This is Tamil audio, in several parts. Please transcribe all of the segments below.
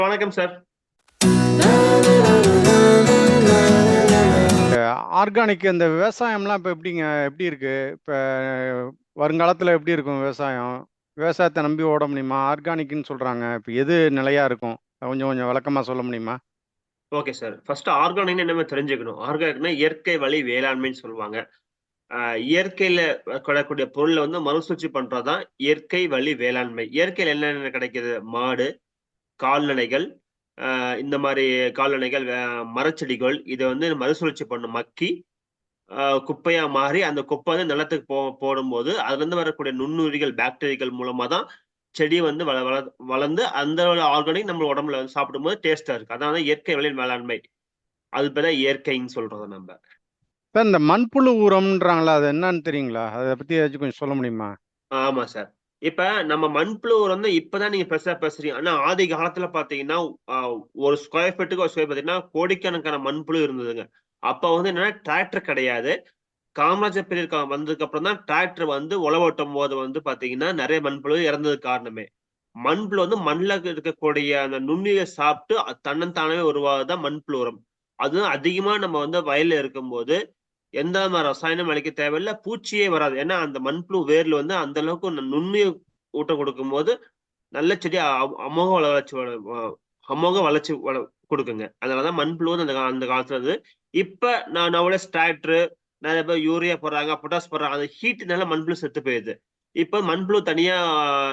வணக்கம் சார். ஆர்கானிக் இந்த விவசாயம்லாம் இப்போ எப்படிங்க எப்படி இருக்கு? இப்போ வருங்காலத்தில் எப்படி இருக்கும் விவசாயம்? விவசாயத்தை நம்பி ஓட முடியுமா? ஆர்கானிக்னு சொல்கிறாங்க. இப்போ எது நிலையாக இருக்கும்? கொஞ்சம் கொஞ்சம் விளக்கமாக சொல்ல முடியுமா? Okay sir. ஃபர்ஸ்ட் ஆர்கானிக்னா என்னன்னு தெரிஞ்சுக்கணும். ஆர்கானிக்னா இயற்கை வழி வேளாண்மைன்னு சொல்லுவாங்க. அ இயற்கையில கிடைக்கக்கூடிய பொருள வந்து மறுசுழற்சி பண்றது தான் இயற்கை வழி வேளாண்மை. இயற்கையில என்னென்ன கிடைக்குது? மாடு, கால்நடைகள், இந்த மாரி கால்நடைகள், மரச்செடிகள் இத வந்து மறுசுழற்சி பண்ணும். மக்கி, குப்பையா மாறி அந்த குப்பை வந்து நிலத்துக்கு போடும்போது, அதுலருந்து வரக்கூடிய நுண்ணுயிரிகள், பாக்டீரியாக்கள் மூலமா தான் செடி வந்து வள வள வளர்ந்து அந்த ஆர்கானிக் நம்ம உடம்புல வந்து சாப்பிடும்போது டேஸ்ட்டா இருக்கு. அதான் இயற்கை வழி வேளாண்மை. அது பேர் தான் இயற்கைன்னு சொல்றது நம்ப. இப்போ இந்த மண்புழு உரம்ன்றாங்களா, அது என்னன்னு தெரியுங்களா? அதை பற்றி ஏதாச்சும் கொஞ்சம் சொல்ல முடியுமா? ஆமா சார். இப்ப நம்ம மண்புழு உரம் வந்து இப்ப தான் நீங்க பெருசா பேசுறீங்க. ஆனா ஆதி காலத்துல பார்த்தீங்கன்னா, அ ஒரு ஸ்கொயர் ஃபீட்டுக்கு ஒரு ஸ்கொயர் பார்த்தீங்கன்னா, கோடிக்கணக்கான மண்புழு இருந்ததுங்க. அப்ப வந்து என்னன்னா டிராக்டர் கிடையாது. காமராஜர் பீரியட் வந்ததுக்கு அப்புறம் தான் டிராக்டர் வந்து உழவு ஓட்டும்போது வந்து பார்த்தீங்கன்னா, நெறைய மண்புழு இறந்ததுக்கு காரணமே. மண்புழு வந்து மண்ல இருக்கக்கூடிய அந்த நுண்ணுயிர சாப்பிட்டு தன்னந்தானாவே உருவாகுறது தான் மண்புழு உரம். அதுவும் அதிகமா நம்ம வந்து வயல்ல இருக்கும்போது, எந்த விதமான ரசாயனமும் அளிக்க தேவையில்ல. பூச்சியே வராது. ஏன்னா, அந்த மண்புழு வேர்ல வந்து அந்த அளவுக்கு நுண்ணுயிர் ஊட்டம் குடுக்கும்போது, நல்ல செடி அமோக வளர்ச்சி அமோக வளர்ச்சி குடுக்குங்க. அதனால தான் மண்புழு வந்து அந்த காலத்துல இருந்தது. இப்ப நவடேஸ் டிராக்டர் நெறைய பேர் யூரியா போடுறாங்க, பொட்டாஸ் போடுறாங்க. அந்த ஹீட்னால மண்புழு செத்து போயிருது. இப்ப மண்புழு தனியா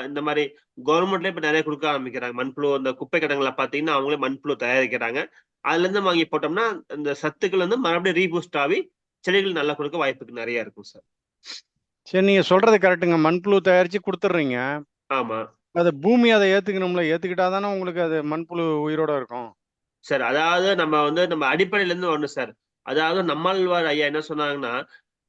இந்த மாரி கவர்மெண்ட்லயே இப்ப நெறைய குடுக்க ஆரம்பிக்கிறாங்க. மண்புழு இந்த குப்பை கிடங்குல பார்த்தீங்கன்னா, அவங்களே மண்புழு தயாரிக்கிறாங்க. அதுலருந்து வாங்கி போட்டோம்னா, இந்த சத்துக்கள் வந்து மறுபடியும் ரீபூஸ்ட் ஆவி செடிகள் நல்லா குடுக்க வாய்ப்புக்கு நெறைய இருக்கும் சார். சரி, நீங்கள் சொல்கிறது கரெக்டுங்க. மண்புழு தயாரித்து கொடுத்துட்றீங்க. ஆமா. அது பூமி அதை ஏற்றுக்கணும்ல, ஏற்றுக்கிட்டா தானே உங்களுக்கு அது மண்புழு உயிரோட இருக்கும். சார் அதாவது நம்ம வந்து நம்ம அடிப்படையிலருந்து வரணும் சார். அதாவது நம்மாழ்வார் ஐயா என்ன சொன்னாங்கன்னா,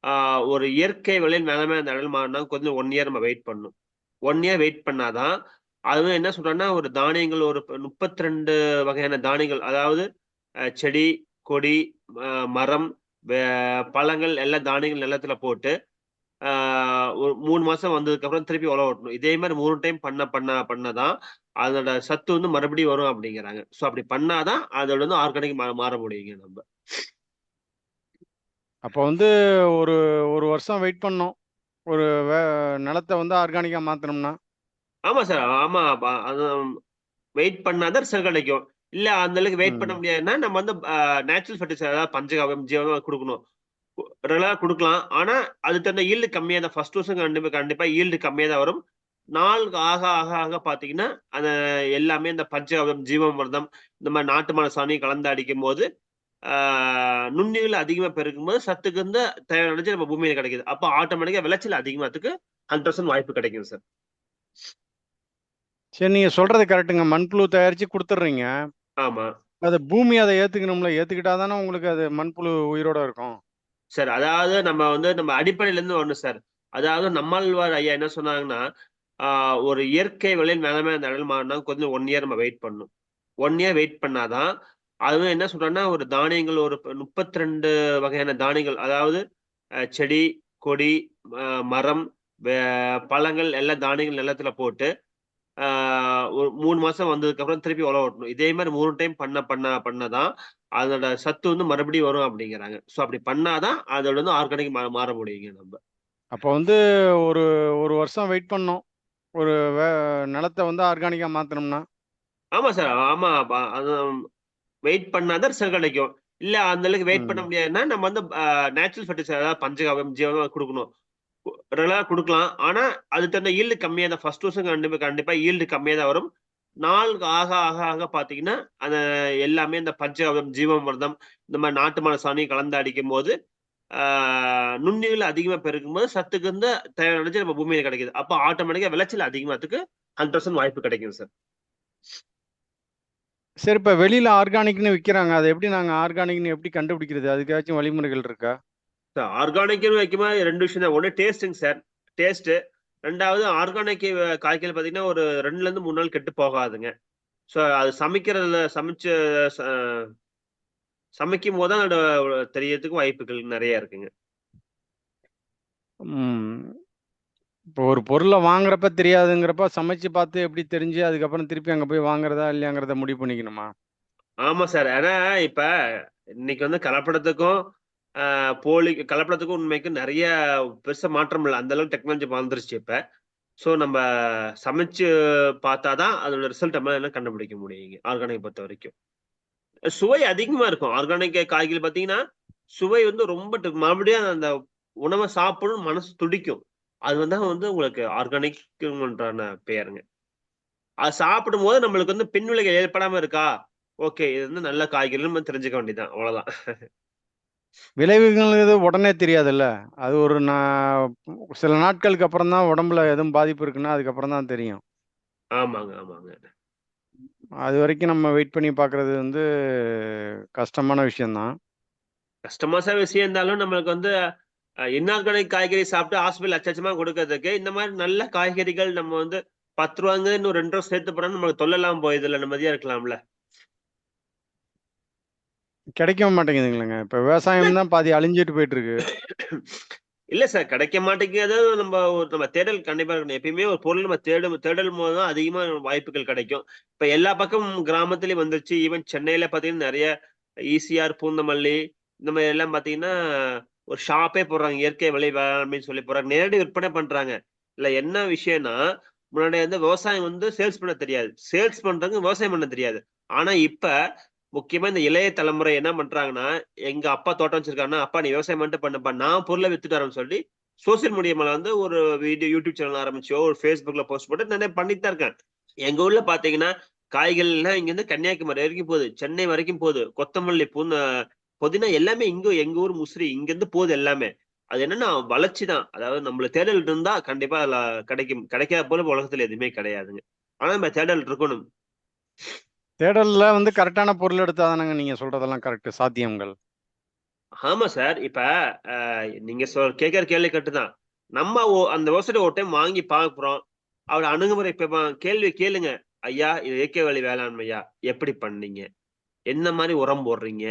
ஆ ஒரு இயற்கை வழியில் நிலைமை நிழல் மாறினா கொஞ்சம் 1 இயர் நம்ம வெயிட் பண்ணணும். 1 இயர் வெயிட் பண்ணா தான், அதுவும் என்ன சொல்றாங்கன்னா, ஒரு தானியங்கள் ஒரு 32 வகையான தானியங்கள். அதாவது செடி, கொடி, அ மரம், வே பழங்கள் எல்லா தானியங்கள் நிலத்துல போட்டு, ஆ ஒரு 3 மாசம் வந்ததுக்கப்புறம் திருப்பி உழவு ஓட்டணும். இதே மாரி 3 டைம் பண்ண தான், அதோட சத்து வந்து மறுபடியும் வரும் அப்படிங்கிறாங்க. ஸோ அப்படி பண்ணா தான் அதோட வந்து ஆர்கானிக் மாற முடியுங்க நம்ப. அப்போ வந்து ஒரு ஒரு வருஷம் வெயிட் பண்ணோம். ஒரு நிலத்தை வந்து ஆர்கானிக்காக மாற்றணும்னா. ஆமா சார். ஆமா. அது வெயிட் பண்ணா தான் ரிசல்ட் கிடைக்கும். இல்ல அந்த அளவுக்கு வெயிட் பண்ண ம். முடியாதுன்னா, நம்ம வந்து நேச்சுரல் ஃபெர்டிலைசர் அதாவது பஞ்சகாவியம், ஜீவாமிர்தம் குடுக்கணும். ரெகுலரா குடுக்கலாம். ஆனா, அதுக்கு தகுந்த ஈல்டு கம்மியா தான் ஃபர்ஸ்ட் வருஷம் கண்டிப்பா கண்டிப்பா ஈல்டு கம்மியா தான் வரும். நாள் ஆக பார்த்தீங்கன்னா, அந்த எல்லாமே இந்த பஞ்சகவ்யம், ஜீவாமிர்தம் இந்த மாரி நாட்டு மாட்டு சாணி கலந்து அடிக்கும்போது, ஆ நுண்ணுயிர்கள் அதிகமா பெருகும்போது சத்துக்கு வந்து தேவையான எனர்ஜி நம்ம பூமியில கிடைக்குது. அப்ப ஆட்டோமேட்டிக்கா விளைச்சல் அதிகமாகறதுக்கு 100% வாய்ப்பு கிடைக்கும் சார். சரி, நீங்கள் சொல்கிறது கரெக்டுங்க. மண்புழு தயாரித்து கொடுத்துட்றீங்க. ஆமா. அது பூமி அதை ஏற்றுக்கணும்ல, ஏற்றுக்கிட்டா தானே உங்களுக்கு அது மண்புழு உயிரோட இருக்கும். சார் அதாவது நம்ம வந்து நம்ம அடிப்படையிலருந்து வரணும் சார். அதாவது நம்மாழ்வார் ஐயா என்ன சொன்னாங்கன்னா, ஆ ஒரு இயற்கை வழியில் நிலைமை நிழல் மாறினா கொஞ்சம் 1 இயர் நம்ம வெயிட் பண்ணணும். 1 இயர் வெயிட் பண்ணா தான், அதுவும் என்ன சொல்றாங்கன்னா, ஒரு தானியங்கள் ஒரு 32 வகையான தானியங்கள். அதாவது செடி, கொடி, அ மரம், வே பழங்கள் எல்லா தானியங்கள் நிலத்துல போட்டு, ஆ ஒரு 3 மாசம் வந்ததுக்கப்புறம் திருப்பி உழவு ஓட்டணும். இதே மாரி 3 டைம் பண்ண தான், அதோட சத்து வந்து மறுபடியும் வரும் அப்படிங்கிறாங்க. ஸோ அப்படி பண்ணா தான், அதோட வந்து ஆர்கானிக் மாற முடியுங்க நம்ப. அப்போ வந்து ஒரு ஒரு வருஷம் வெயிட் பண்ணோம். ஒரு நிலத்தை வந்து ஆர்கானிக்காக மாற்றணும்னா. ஆமா சார். ஆமா. அது வெயிட் பண்ணா தான் ரிசல்ட் கிடைக்கும். இல்ல அந்த அளவுக்கு வெயிட் பண்ண ம். முடியாதுன்னா, நம்ம வந்து நேச்சுரல் ஃபெர்டிலைசர் அதாவது பஞ்சகாவியம், ஜீவாமிர்தம் குடுக்கணும். ரெகுலரா குடுக்கலாம். ஆனா, அதுக்கு தகுந்த ஈல்டு கம்மியா தான் ஃபர்ஸ்ட் வருஷம் கண்டிப்பா ஈல்டு கம்மியா தான் வரும். நாள் ஆக பார்த்தீங்கன்னா, அந்த எல்லாமே இந்த பஞ்சகவ்யம், ஜீவாமிர்தம் இந்த மாரி நாட்டு மாட்டு சாணி கலந்து அடிக்கும்போது, ஆ நுண்ணுயிர்கள் அதிகமா பெருகும்போது சத்துக்கு வந்து தேவையான எனர்ஜி நம்ம பூமியில கிடைக்குது. அப்ப ஆட்டோமேட்டிக்கா விளைச்சல் அதிகமாகறதுக்கு 100% வாய்ப்பு கிடைக்கும் சார். சரி, இப்ப வெளியில ஆர்கானிக்ன்னு விக்கிறாங்க. அத எப்படி நாங்க ஆர்கானிக்ன்னு எப்படி கண்டுபிடிக்கிறது? அதுக்காச்சும் வழிமுறைகள் இருக்கா? சார் ஆர்கானிக்ன்னு வைக்கும்போது 2 விஷயம் தான். ஒண்ணு டேஸ்ட்டுங்க சார். டேஸ்ட்டு. 2வது ஆர்கானிக் காய்கறி பார்த்தீங்கன்னா, ஒரு 2லருந்து 3 நாள் கெட்டு போகாதுங்க. ஸோ அது சமைக்கிறதுல சமைச்சு ச சமைக்கும்போது தான் அதோட தெரியறதுக்கு வாய்ப்புகள் நெறைய இருக்குங்க. ம். இப்போ ஒரு பொருளை வாங்குறப்ப தெரியாதுங்கிறப்ப சமைச்சு பார்த்து எப்படி தெரிஞ்சு அதுக்கப்புறம் திருப்பி அங்கே போய் வாங்குறதா இல்லையாங்கிறத முடிவு பண்ணிக்கணுமா? ஆமா சார். ஏன்னா இப்ப இன்னைக்கு வந்து கலப்படத்துக்கும் போலி கலப்படத்துக்கும் உண்மைக்கும் நெறைய பெருசா மாற்றம் இல்ல. அந்த அளவுக்கு டெக்னாலஜி வளர்ந்துருச்சு இப்ப. ஸோ நம்ப சமைச்சு பார்த்தா தான் அதோட ரிசல்ட் நம்மளால கண்டுபிடிக்க முடியுங்க. ஆர்கானிக் பொறுத்தவரைக்கும். சுவை அதிகமா இருக்கும். ஆர்கானிக் காய்கறி பார்த்தீங்கன்னா, சுவை வந்து ரொம்ப மறுபடியும் அந்த உணவ சாப்பிடணும்னு மனசு துடிக்கும். அது வந்து உங்களுக்கு ஆர்கானிக்ன்றன பெயருங்க. அது சாப்பிடும்போது நம்மளுக்கு வந்து பின்விளைவுகள் ஏற்படாம இருக்கா? ஓகே. இது வந்து நல்ல காய்கறின்னு நம்ம தெரிஞ்சுக்க வேண்டியது தான். அவ்வளோதான். விளைவுகள்ங்கிறது உடனே தெரியாதுல்ல. அது ஒரு சில நாட்களுக்கு அப்புறம் தான் உடம்புல எதுவும் பாதிப்பு இருக்குன்னா, அதுக்கப்புறம் தான் தெரியும். ஆமாங்க, ஆமாங்க. அதுவரைக்கும் நம்ம வெயிட் பண்ணி பார்க்குறது வந்து கஷ்டமான விஷயம் தான். கஷ்டமான விஷயம் இருந்தாலும் நம்மளுக்கு வந்து இன்ஆர்கானிக் காய்கறி சாப்பிட்டு ஹாஸ்பிட்டல் லட்ச லட்சமா குடுக்கறதுக்கு, இந்த மாரி நல்ல காய்கறிகள் நம்ம வந்து ரூ. 10 இன்னும் 2 ரூவா சேர்த்து போனா நம்மளுக்கு தொல்லை இல்லாம போயிருதுல்ல. நிம்மதியா இருக்கலாம்ல. கிடைக்கவும் மாட்டேங்குதுங்களேங்க. இப்ப விவசாயம் தான் பாதி அழிஞ்சுட்டு போயிட்டு இருக்கு. இல்ல சார். கிடைக்க மாட்டேங்குது. நம்ம தேடல் கண்டிப்பா இருக்கணும். எப்பயுமே ஒரு பொருள் நம்ம தேடல் மூலம் தான் அதிகமா வாய்ப்புகள் கிடைக்கும். இப்ப எல்லா பக்கமும் கிராமத்திலயும் வந்துருச்சு. ஈவன் சென்னையில பார்த்தீங்கன்னா, நெறைய ஈசிஆர், பூந்தமல்லி இந்த மாரி எல்லாம் பார்த்தீங்கன்னா, ஒரு ஷாப்பே போடுறாங்க. இயற்கை விலை வேளாண்மைன்னு சொல்லி போடுறாங்க. நேரடி விற்பனை பண்றாங்க. இதுல என்ன விஷயம்னா, முன்னாடி வந்து விவசாயம் வந்து சேல்ஸ் பண்ண தெரியாது. சேல்ஸ் பண்றவங்க விவசாயம் பண்ண தெரியாது. ஆனா இப்ப முக்கியமா இந்த இளைய தலைமுறை என்ன பண்றாங்கன்னா, எங்க அப்பா தோட்டம் வச்சிருக்காருன்னா, "அப்பா நீ விவசாயம் மட்டும் பண்ணுப்பா. நான் பொருள வித்துட்டு வரேன்னு" சொல்லி சோசியல் மீடியால வந்து ஒரு யூடியூப் சேனல் ஆரம்பிச்சோ, ஒரு Facebookல போஸ்ட் போட்டு நெறைய பண்ணிட்டு தான் இருக்காங்க. எங்க ஊர்ல பார்த்தீங்கன்னா, காய்கள்லாம் இங்கருந்து கன்னியாகுமரி வரைக்கும் போகுது. சென்னை வரைக்கும் போகுது. கொத்தமல்லி, புதினா எல்லாமே எங்க ஊர் முசிறி இங்கருந்து போகுது எல்லாமே. அது என்னன்னா வளர்ச்சி தான். அதாவது நம்மளுக்கு தேடல் இருந்தா கண்டிப்பா அதுல கிடைக்கும். கிடைக்காத பொருள் உலகத்துல எதுவுமே கிடையாதுங்க. ஆனா நம்ம தேடல் இருக்கணும். தேடல்ல வந்து கரெக்ட்டான பொருள் எடுத்தா தானங்க நீங்க சொல்றதெல்லாம் கரெக்ட் சாத்தியங்கள். ஆமா சார். இப்ப அ நீங்க கேட்கிற கேள்வி கரெக்ட் தான். நம்ம அந்த விவசாயிட்ட ஒரு டைம் வாங்கி பார்க்குறோம். அவரு அணுகுமுறை இப்ப கேள்வி கேளுங்க. "ஐயா, இது இயற்கை வழி வேளாண்மையா? எப்படி பண்ணீங்க? என்ன மாரி உரம் போடுறீங்க?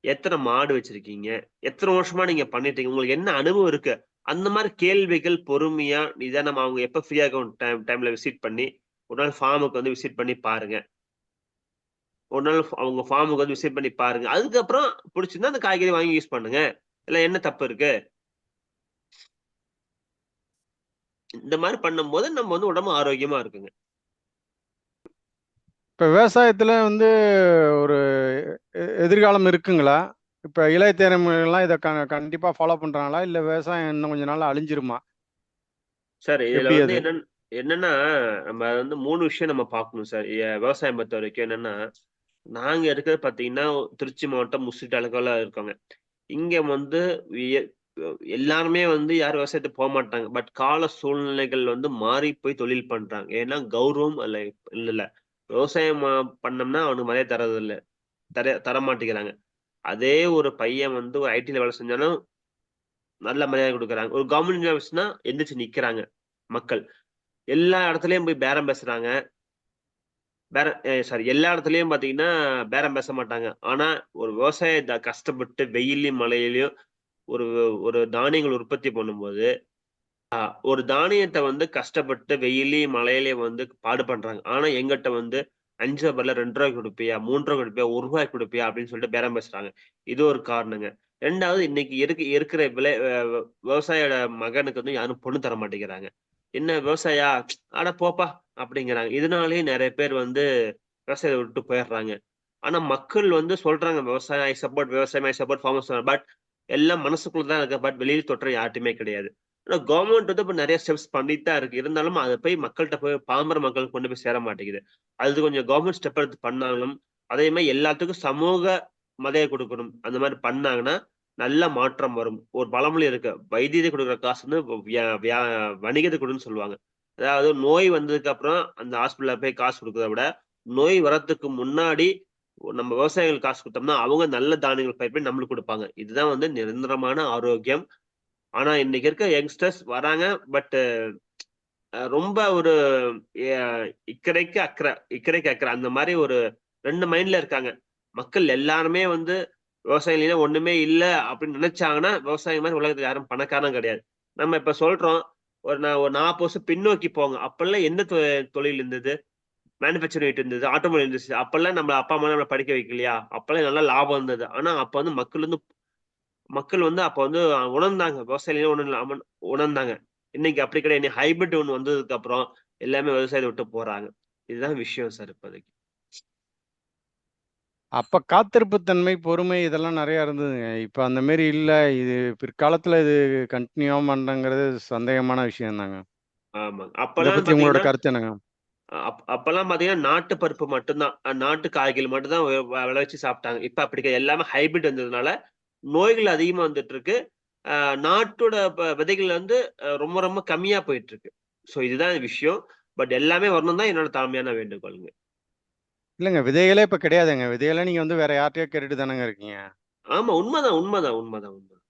எத்தன மாடு வச்சிருக்கீங்க? எத்தன வருஷமா நீங்க பண்ணிட்டீங்க? உங்களுக்கு என்ன அனுபவம் இருக்கு?" அந்த மாரி கேள்விகள் பொறுமையா, நிதானமா அவங்க எப்ப ஃப்ரீயா இருக்கும் டைம்ல விசிட் பண்ணி, ஒரு நாள் ஃபார்முக்கு வந்து விசிட் பண்ணி பாருங்க. ஒரு நாள் அவங்க ஃபார்முக்கு வந்து விசிட் பண்ணி பாருங்க. அதுக்கப்புறம் புடிச்சிருந்தா அந்த காய்கறி வாங்கி யூஸ் பண்ணுங்க. இதுல என்ன தப்பு இருக்கு? இந்த மாரி பண்ணும்போது நம்ம வந்து உடம்பு ஆரோக்கியமா இருக்குங்க. இப்ப விவசாயத்துல வந்து ஒரு எதிர்காலம் இருக்குங்களா? இப்ப இளைய தலைமுறைலாம் இத கண்டிப்பா ஃபாலோ பண்றாங்களா? இல்ல விவசாயம் இன்னும் கொஞ்ச நாள்ல அழிஞ்சிருமா? சார் இதுல எப்படி வந்து அது? என்னன்னா, நம்ம வந்து 3 விஷயம் நம்ம பார்க்கணும் சார். விவசாயம் பொறுத்தவரைக்கும் என்னன்னா, நாங்க இருக்கிறது பார்த்தீங்கன்னா, திருச்சி மாவட்டம் முசிறி தாலுகால இருக்கோங்க. இங்க வந்து எ எல்லாருமே வந்து யாரும் விவசாயத்துக்கு போமாட்டாங்க. பட் கால சூழ்நிலைகள் வந்து மாறி போய் தொழில் பண்றாங்க. ஏன்னா கௌரவம் அல்ல இல்ல. விவசாயம் பண்ணோம்னா அவனுக்கு மரியாதை தர்றதில்ல. தர மாட்டேங்கிறாங்க. அதே ஒரு பையன் வந்து ஒரு ஐடில வேலை செஞ்சாலும் நல்ல மரியாதை குடுக்குறாங்க. ஒரு கவர்மெண்ட் ஜாப்ஸ்னா எந்திரிச்சு நிக்கிறாங்க மக்கள். எல்லா இடத்துலயும் போய் பேரம் பேசுறாங்க. சாரி எல்லா இடத்துலயும் பார்த்தீங்கன்னா, பேரம் பேச மாட்டாங்க. ஆனா, ஒரு விவசாயத்த கஷ்டப்பட்டு வெயில்லயும், மழையிலயும் ஒரு ஒரு தானியங்கள் உற்பத்தி பண்ணும்போது, ஒரு தானியத்த வந்து கஷ்டப்பட்டு வெயில்லயும், மழையிலயும் வந்து பாடு பண்றாங்க. ஆனா, எங்கிட்ட வந்து ரூ. 5 பதிலா ரூ. 2 குடுப்பியா? ரூ. 3 குடுப்பியா? ரூ. 1 குடுப்பியா? அப்படின்னு சொல்லிட்டு பேரம் பேசுறாங்க. இது ஒரு காரணங்க. 2வது இன்னைக்கு இருக்கிற விலை விவசாயியோட மகனுக்கு வந்து யாரும் பொண்ணு தர மாட்டேங்கிறாங்க. "என்ன விவசாயியா? அட போப்பா!" அப்படிங்கிறாங்க. இதனாலேயே நெறைய பேர் வந்து விவசாயத்த விட்டு போயிர்றாங்க. ஆனா மக்கள் வந்து சொல்றாங்க, "விவசாயம் ஐ சப்போர்ட் விவசாயம், ஐ சப்போர்ட் ஃபார்மர்ஸ்" பட் எல்லாம் மனசுக்குள்ள தான் இருக்கு. பட் வெளியில தொட்ற யார்ட்டயுமே கிடையாது. ஆனா கவர்ன்மெண்ட் வந்து இப்ப நெறைய ஸ்டெப்ஸ் பண்ணிட்டு தான் இருக்கு. இருந்தாலும் அத போய் மக்கள்ட்ட போய் பாமர மக்களுக்கு கொண்டு போய் சேர மாட்டேங்குது. அது கொஞ்சம் கவர்ன்மெண்ட் ஸ்டெப் எடுத்து பண்ணாலும், அதே மாரி எல்லாத்துக்கும் சமூக மரியாதை குடுக்கணும். அந்த மாரி பண்ணாங்கன்னா, நல்ல மாற்றம் வரும். ஒரு பழமொழி இருக்கு. வைத்தியத்துக்கு குடுக்குற காசு வந்து வியா வியா வணிகத்துக்கு குடுன்னு சொல்லுவாங்க. அதாவது நோய் வந்ததுக்கு அப்புறம் அந்த ஹாஸ்பிட்டல்ல போய் காசு குடுக்கிறத விட, நோய் வர்றதுக்கு முன்னாடி நம்ம விவசாயிகள் காசு குடுத்தோம்னா, அவங்க நல்ல தானியங்கள் பயிர் பண்ணி நம்மளுக்கு குடுப்பாங்க. இதுதான் வந்து நிரந்தரமான ஆரோக்கியம். ஆனா இன்னைக்கு இருக்க யங்ஸ்டர்ஸ் வராங்க. பட் ரொம்ப ஒரு எ இக்கரைக்கு அக்கரை அந்த மாரி ஒரு 2 மைண்ட்ல இருக்காங்க. மக்கள் எல்லாருமே வந்து விவசாயம் இல்லைன்னா ஒண்ணுமே இல்ல அப்படின்னு நினைச்சாங்கன்னா, விவசாயம் மாரி உலகத்துல யாரும் பணக்காரன் கிடையாது. நம்ம இப்ப சொல்றோம். ஒரு 40 வருஷம் பின்னோக்கி போங்க. அப்பல்லாம் எந்த தொழில் இருந்தது? மேனுஃபேக்சரிங் யூனிட் இருந்தது. Automobile industry. அப்பல்லாம் நம்ம அப்பா, அம்மா நம்மள படிக்க வைக்கலையா? அப்பல்லாம் நல்லா லாபம் இருந்தது. ஆனா, அப்ப வந்து மக்கள் வந்து அப்ப வந்து உணர்ந்தாங்க. விவசாயிகளே உணர்ந்தாங்க. இன்னைக்கு அப்படி கிடையாது. இன்னைக்கு ஹைபிரிட் ஒண்ணு வந்ததுக்கு அப்புறம் எல்லாமே விவசாயத்த விட்டு போறாங்க. இதுதான் விஷயம் சார் இப்போதைக்கு. அப்ப காத்திருப்பு தன்மை, பொறுமை இதெல்லாம் நெறையா இருந்ததுங்க. இப்ப அந்த மாரி இல்ல. இது பிற்காலத்துல இது கன்டின்யூ ஆகுமான்றது சந்தேகமான விஷயம் தாங்க. ஆமாங்க. இத அப்பல்லாம் பத்தி உங்களோட பார்த்தீங்கன்னா, கருத்து என்னங்க? அப்பல்லாம் பார்த்தீங்கன்னா, நாட்டு பருப்பு மட்டும் தான். நாட்டு காய்கள் மட்டும் தான் விளைவிச்சு சாப்பிட்டாங்க. இப்ப அப்படி கிடையாது. எல்லாமே ஹைபிரிட் வந்ததுனால, நோய்கள் அதிகமா வந்துட்டு இருக்கு. அ நாட்டோட விதைகள் வந்து ரொம்ப ரொம்ப கம்மியா போயிட்டு இருக்கு. ஸோ இதுதான் விஷயம். பட் எல்லாமே வரணும்னு தான் என்னோட தாழ்மையான வேண்டுகோளுங்க. இல்லங்க விதைகளே இப்ப கிடையாதுங்க. விதைகள நீங்க வந்து வேற யார்ட்டயோ கேட்டுட்டு தானங்க இருக்கீங்க. ஆமா உண்மதான், உண்மதான், உண்மதான், உண்மதான்.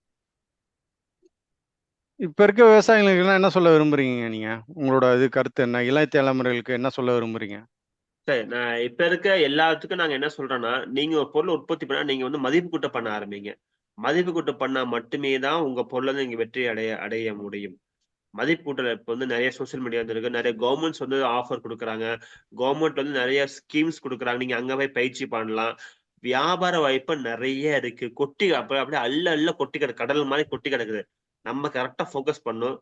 இப்ப இருக்க விவசாயிகளுக்கெல்லாம் என்ன சொல்ல விரும்புறீங்க நீங்க? உங்களோட கருத்து என்ன? இளைய தலைமுறைகளுக்கு என்ன சொல்ல விரும்புறீங்க? சரி. நான் இப்ப இருக்க எல்லாத்துக்கும் நாங்க என்ன சொல்றோம்னா, நீங்க ஒரு பொருள உற்பத்தி பண்ணா, நீங்க வந்து மதிப்பு கூட்ட பண்ண ஆரம்பிங்க. மதிப்பு கூட்ட பண்ணா மட்டுமே தான் உங்க பொருள வந்து நீங்க வெற்றி அடைய அடைய முடியும். மதிப்பு கூட்டல் இப்ப வந்து நெறைய சோசியல் மீடியா வந்திருக்கு. நெறைய கவர்மெண்ட்ஸ் வந்து ஆஃபர் குடுக்குறாங்க. கவர்மெண்ட் வந்து நெறைய ஸ்கீம்ஸ் குடுக்குறாங்க. நீங்க அங்க போய் பயிற்சி பண்ணலாம். வியாபார வாய்ப்பு நெறைய இருக்கு. அப்படியே அள்ள அள்ள கொட்டி கிடக்கு. கடல் மாரி கொட்டி கிடக்குது. நம்ம கரெக்ட்டா ஃபோக்கஸ் பண்ணணும்.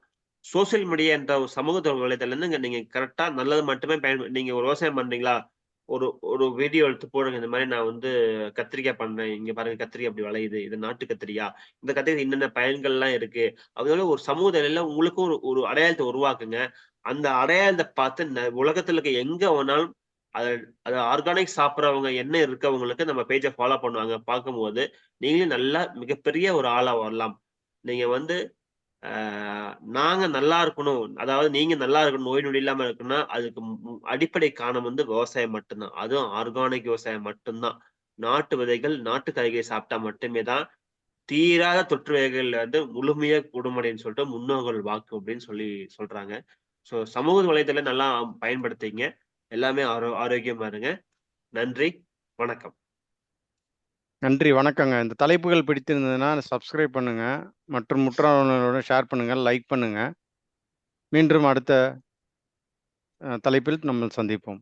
சோசியல் மீடியா என்ற ஒரு சமூக வலைதளம் வந்து நீங்க கரெக்ட்டா நல்லது மட்டுமே நீங்க ஒரு விவசாயம் பண்றீங்களா? ஒரு ஒரு வீடியோ எடுத்து போடுங்க. இந்த மாரி நான் வந்து கத்திரிக்காய் பண்றேன். இங்க பாருங்க கத்திரிக்காய் இப்படி விளையுது. இது நாட்டு கத்திரியா? இந்த கத்திரிக்காய் என்னென்ன பயன்கள்லாம் இருக்கு? அதனால ஒரு சமூக நிலையில உங்களுக்கும் ஒரு ஒரு அடையாளத்த உருவாக்குங்க. அந்த அடையாளத்த பார்த்து உலகத்துல இருக்க எங்க வேணாலும் அத அத ஆர்கானிக் சாப்பிடுறவங்க இருக்கவங்களுக்கு நம்ம பேஜ ஃபாலோ பண்ணுவாங்க. பார்க்கும்போது, நீங்களும் நல்லா மிகப்பெரிய ஒரு ஆளா வரலாம். நீங்க வந்து ஆ நாங்க நல்லா இருக்கணும். அதாவது நீங்க நல்லா இருக்கணும். நோய் நொடி இல்லாம இருக்கணும்னா, அதுக்கு அடிப்படை காரணம் வந்து விவசாயம் மட்டும் தான். அதுவும் ஆர்கானிக் விவசாயம் மட்டும் தான். நாட்டு விதைகள், நாட்டு காய்கறி சாப்பிட்டா மட்டுமே தான் தீராத தொற்று வகைகள்ல வந்து முழுமையா குணமடையும்ன்னு சொல்லிட்டு முன்னோர்கள் வாக்கு அப்படின்னு சொல்றாங்க. ஸோ சமூக வலைதளம் நல்லா பயன்படுத்திங்க. எல்லாமே ஆரோக்கியமா இருங்க. நன்றி. வணக்கம். நன்றி, வணக்கங்க. இந்த தலைப்புகள் பிடித்திருந்ததுன்னா சப்ஸ்கிரைப் பண்ணுங்க. மற்றும் முற்றோர்களுடன் ஷேர் பண்ணுங்க, லைக் பண்ணுங்க. மீண்டும் அடுத்த தலைப்பில் நம்ம சந்திப்போம்.